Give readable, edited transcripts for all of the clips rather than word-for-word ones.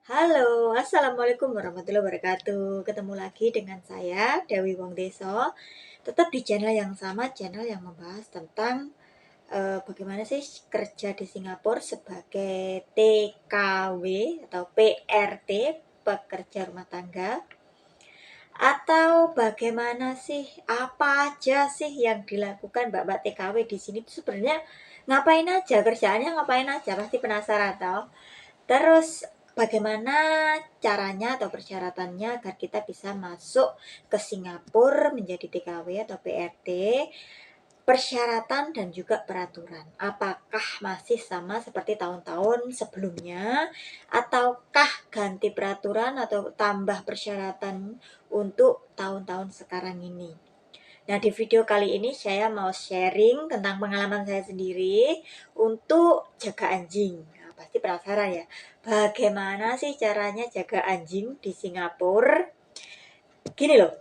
Halo, assalamualaikum warahmatullahi wabarakatuh. Ketemu lagi dengan saya Dewi Wongdeso. Tetap di channel yang sama, channel yang membahas tentang bagaimana sih kerja di Singapura sebagai TKW atau PRT, pekerja rumah tangga, atau bagaimana sih, apa aja sih yang dilakukan mbak-mbak TKW di sini tuh sebenarnya ngapain aja, kerjaannya ngapain aja, pasti penasaran tau. Terus bagaimana caranya atau persyaratannya agar kita bisa masuk ke Singapura menjadi TKW atau PRT, persyaratan dan juga peraturan. Apakah masih sama seperti tahun-tahun sebelumnya ataukah ganti peraturan atau tambah persyaratan untuk tahun-tahun sekarang ini? Nah, di video kali ini saya mau sharing tentang pengalaman saya sendiri untuk jaga anjing. Nah, pasti penasaran ya, bagaimana sih caranya jaga anjing di Singapura? Gini loh,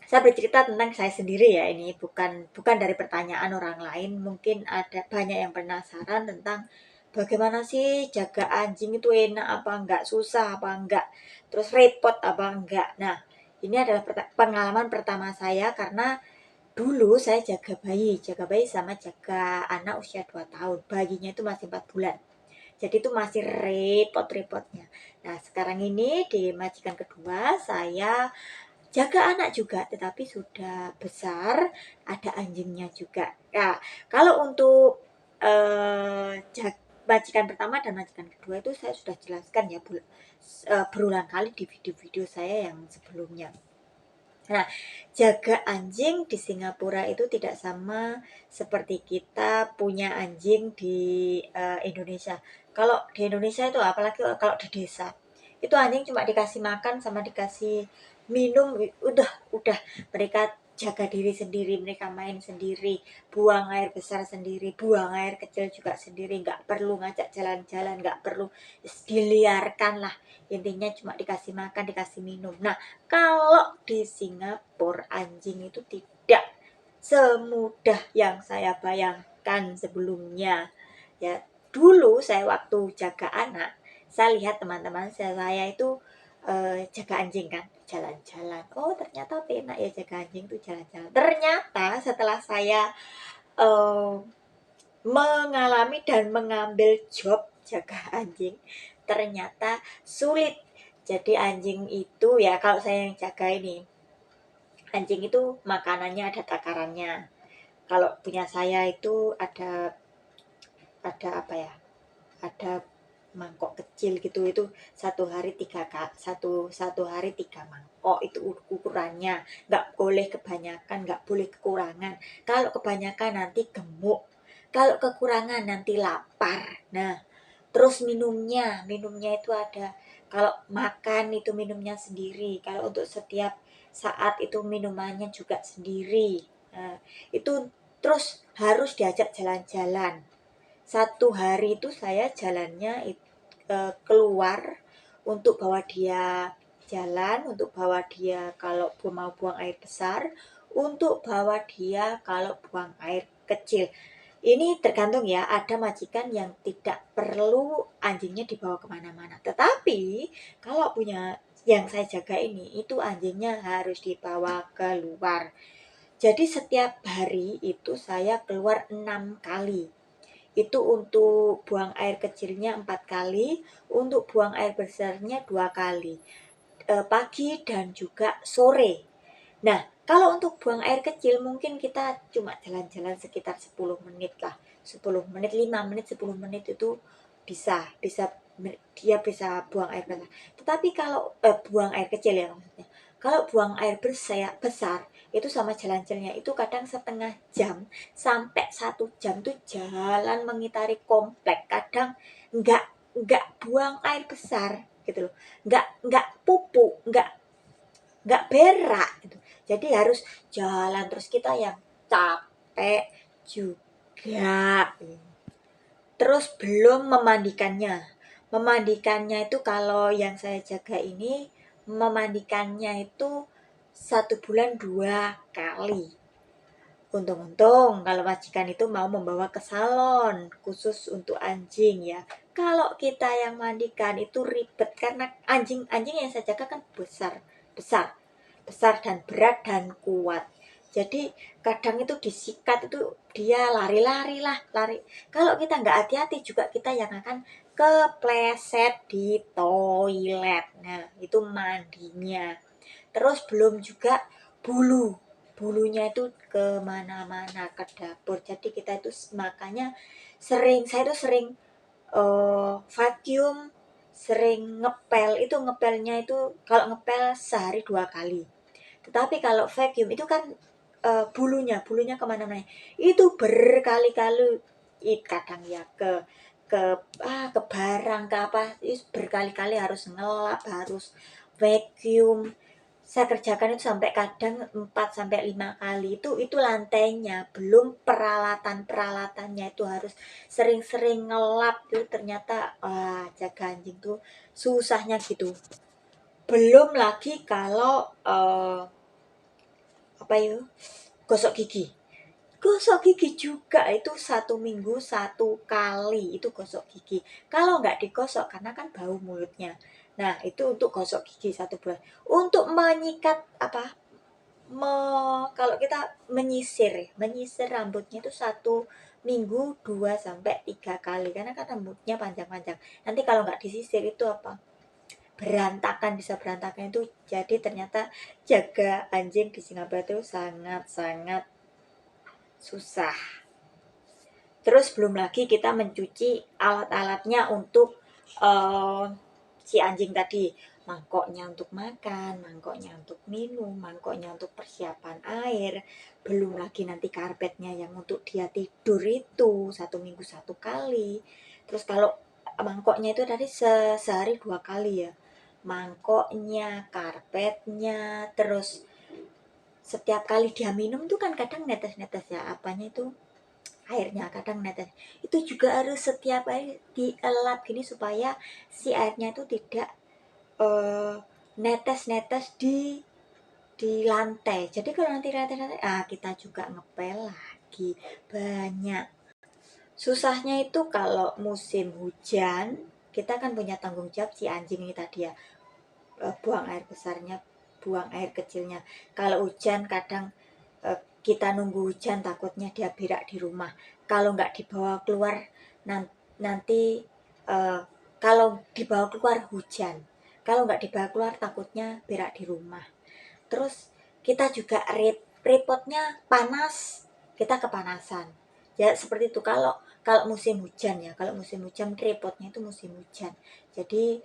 saya bercerita tentang saya sendiri ya, ini bukan dari pertanyaan orang lain. Mungkin ada banyak yang penasaran tentang bagaimana sih jaga anjing itu enak apa enggak, susah apa enggak, terus repot apa enggak. Nah, ini adalah pengalaman pertama saya karena dulu saya jaga bayi sama jaga anak usia 2 tahun. Bayinya itu masih 4 bulan. Jadi itu masih repot-repotnya. Nah, sekarang ini di majikan kedua saya jaga anak juga, tetapi sudah besar, ada anjingnya juga. Nah, kalau untuk majikan pertama dan majikan kedua itu saya sudah jelaskan ya berulang kali di video-video saya yang sebelumnya. Nah, jaga anjing di Singapura itu tidak sama seperti kita punya anjing di Indonesia. Kalau di Indonesia itu apalagi kalau di desa, itu anjing cuma dikasih makan sama dikasih minum, udah mereka jaga diri sendiri, mereka main sendiri, buang air besar sendiri, buang air kecil juga sendiri, nggak perlu ngajak jalan-jalan, nggak perlu diliarkan lah. Intinya cuma dikasih makan, dikasih minum. Nah, kalau di Singapura anjing itu tidak semudah yang saya bayangkan sebelumnya. Ya, dulu saya waktu jaga anak, saya lihat teman-teman saya itu jaga anjing kan, jalan-jalan. Oh, ternyata enak ya jaga anjing itu jalan-jalan. Ternyata setelah saya eh, mengalami dan mengambil job jaga anjing, ternyata sulit. Jadi anjing itu ya, kalau saya yang jaga ini, anjing itu makanannya ada takarannya. Kalau punya saya itu ada apa ya? Ada mangkok kecil gitu, itu satu hari 3 mangkok itu ukurannya. Nggak boleh kebanyakan, nggak boleh kekurangan. Kalau kebanyakan nanti gemuk, kalau kekurangan nanti lapar. Nah, terus minumnya itu ada, kalau makan itu minumnya sendiri, kalau untuk setiap saat itu minumannya juga sendiri. Nah, itu terus harus diajak jalan-jalan. Satu hari itu saya jalannya keluar untuk bawa dia jalan, untuk bawa dia kalau mau buang air besar, untuk bawa dia kalau buang air kecil. Ini tergantung ya, ada majikan yang tidak perlu anjingnya dibawa kemana-mana. Tetapi kalau punya yang saya jaga ini, itu anjingnya harus dibawa keluar. Jadi setiap hari itu saya keluar 6 kali. Itu untuk buang air kecilnya 4 kali, untuk buang air besarnya 2 kali, pagi dan juga sore. Nah, kalau untuk buang air kecil mungkin kita cuma jalan-jalan sekitar 10 menit lah. 10 menit, 5 menit, 10 menit itu bisa bisa dia bisa buang air besar. Tetapi kalau buang air kecil ya maksudnya. Kalau buang air besar itu sama jalan-jalannya itu kadang setengah jam sampai 1 jam tuh jalan mengitari komplek. Kadang nggak nggak buang air besar gitu loh. Nggak pupu, nggak berak gitu. Jadi harus jalan terus, kita yang capek juga. Terus belum memandikannya. Memandikannya itu kalau yang saya jaga ini, memandikannya itu 1 bulan 2 kali. Untung-untung kalau majikan itu mau membawa ke salon khusus untuk anjing ya. Kalau kita yang mandikan itu ribet karena anjing yang saya jaga kan besar, besar, besar dan berat dan kuat. Jadi kadang itu disikat itu dia lari-lari lah, lari. Kalau kita nggak hati-hati juga kita yang akan kepleset di toilet. Nah, itu mandinya. Terus belum juga bulunya itu kemana-mana ke dapur. Jadi kita itu makanya saya itu sering vacuum, sering ngepel. Itu ngepelnya itu kalau ngepel sehari 2 kali. Tetapi kalau vacuum itu kan bulunya kemana-mana. Itu berkali-kali, kadang ya ke ke barang ke apa, berkali-kali harus ngelap, harus vacuum. Saya kerjakan itu sampai kadang 4 sampai 5 kali. Itu lantainya, belum peralatan-peralatannya itu harus sering-sering ngelap tuh. Ternyata jaga anjing tuh susahnya gitu. Belum lagi kalau apa ya? Gosok gigi. Gosok gigi juga itu 1 minggu 1 kali itu gosok gigi. Kalau nggak digosok karena kan bau mulutnya. Nah itu untuk gosok gigi 1 bulan. Untuk menyikat apa? Kalau kita menyisir rambutnya itu 1 minggu 2 sampai 3 kali karena kan rambutnya panjang-panjang. Nanti kalau nggak disisir itu apa? Berantakan, bisa berantakan itu. Jadi ternyata jaga anjing di Singapura itu sangat-sangat susah. Terus belum lagi kita mencuci alat-alatnya untuk si anjing tadi, mangkoknya untuk makan, mangkoknya untuk minum, mangkoknya untuk persiapan air, belum lagi nanti karpetnya yang untuk dia tidur itu 1 minggu 1 kali. Terus kalau mangkoknya itu tadi sehari 2 kali ya, mangkoknya, karpetnya, terus setiap kali dia minum tuh kan kadang netes-netes ya, apanya itu airnya kadang netes, itu juga harus setiap hari dielap gini supaya si airnya itu tidak netes-netes di lantai. Jadi kalau nanti lantai kita juga ngepel lagi banyak. Susahnya itu kalau musim hujan, kita kan punya tanggung jawab si anjing ini tadi ya, buang air besarnya, buang air kecilnya. Kalau hujan kadang kita nunggu hujan takutnya dia berak di rumah. Kalau nggak dibawa keluar nanti kalau dibawa keluar hujan. Kalau nggak dibawa keluar takutnya berak di rumah. Terus kita juga repotnya panas, kita kepanasan. Ya seperti itu kalau kalau musim hujan ya. Kalau musim hujan repotnya itu musim hujan. Jadi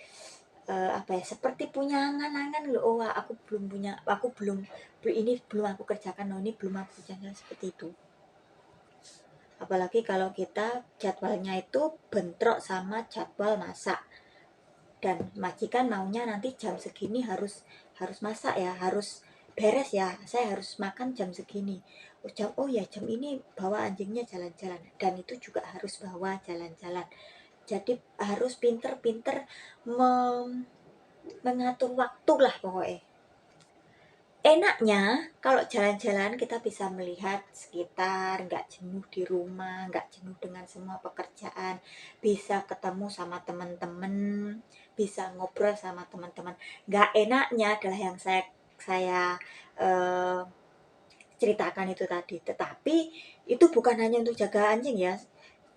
apa ya, seperti punya angan-angan loh, oh aku belum punya, aku ini belum aku kerjakan loh, ini belum aku kerjakan, seperti itu. Apalagi kalau kita jadwalnya itu bentrok sama jadwal masak, dan majikan maunya nanti jam segini harus masak ya, harus beres ya, saya harus makan jam segini. Oh ya jam ini bawa anjingnya jalan-jalan, dan itu juga harus bawa jalan-jalan. Jadi harus pinter-pinter mengatur waktu lah pokoknya. Enaknya kalau jalan-jalan kita bisa melihat sekitar, nggak jenuh di rumah, nggak jenuh dengan semua pekerjaan, bisa ketemu sama teman-teman, bisa ngobrol sama teman-teman. Nggak enaknya adalah yang saya eh, ceritakan itu tadi. Tetapi itu bukan hanya untuk jaga anjing ya.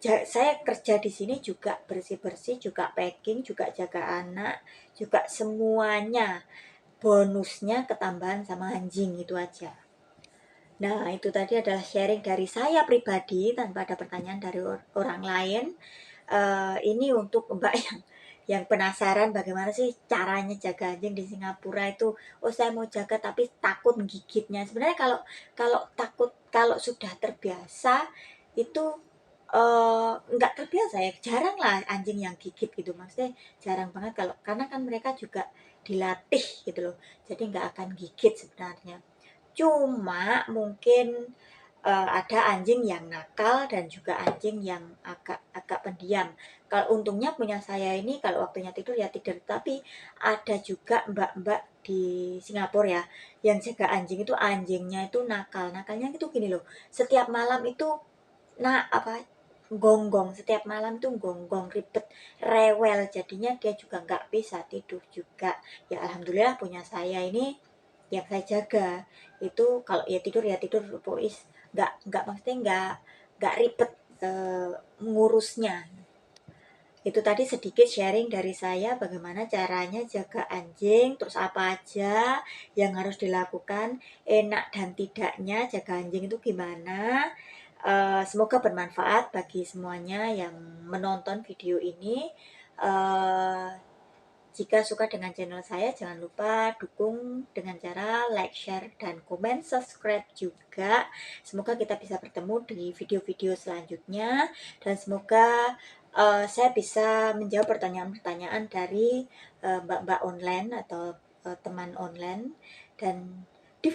Saya kerja di sini juga bersih-bersih, juga packing, juga jaga anak, juga semuanya. Bonusnya ketambahan sama anjing itu aja. Nah, itu tadi adalah sharing dari saya pribadi tanpa ada pertanyaan dari orang lain. Ini untuk Mbak yang penasaran bagaimana sih caranya jaga anjing di Singapura itu. Oh, saya mau jaga tapi takut gigitnya. Sebenarnya kalau kalau takut, kalau sudah terbiasa itu nggak terbiasa ya, jarang lah anjing yang gigit gitu, maksudnya jarang banget, kalau karena kan mereka juga dilatih gitu loh, jadi nggak akan gigit sebenarnya. Cuma mungkin ada anjing yang nakal dan juga anjing yang agak pendiam. Kalau untungnya punya saya ini kalau waktunya tidur ya tidur, tapi ada juga mbak-mbak di Singapura ya, yang jaga anjing itu anjingnya itu nakal. Nakalnya itu gini loh, setiap malam itu gonggong setiap malam tuh gonggong ribet rewel, jadinya dia juga nggak bisa tidur juga. Ya alhamdulillah punya saya ini yang saya jaga itu kalau ya tidur pois, nggak maksudnya nggak ribet ngurusnya. Itu tadi sedikit sharing dari saya bagaimana caranya jaga anjing, terus apa aja yang harus dilakukan, enak dan tidaknya jaga anjing itu gimana. Semoga bermanfaat bagi semuanya yang menonton video ini. Eh, Jika suka dengan channel saya, jangan lupa dukung dengan cara like, share, dan komen, subscribe juga. Semoga kita bisa bertemu di video-video selanjutnya, dan semoga saya bisa menjawab pertanyaan-pertanyaan dari mbak-mbak online atau teman online. Dan di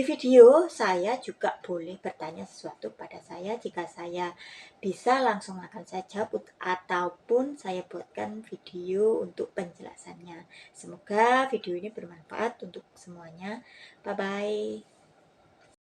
video saya juga boleh bertanya sesuatu pada saya. Jika saya bisa langsung akan saya jawab ataupun saya buatkan video untuk penjelasannya. Semoga video ini bermanfaat untuk semuanya. Bye bye.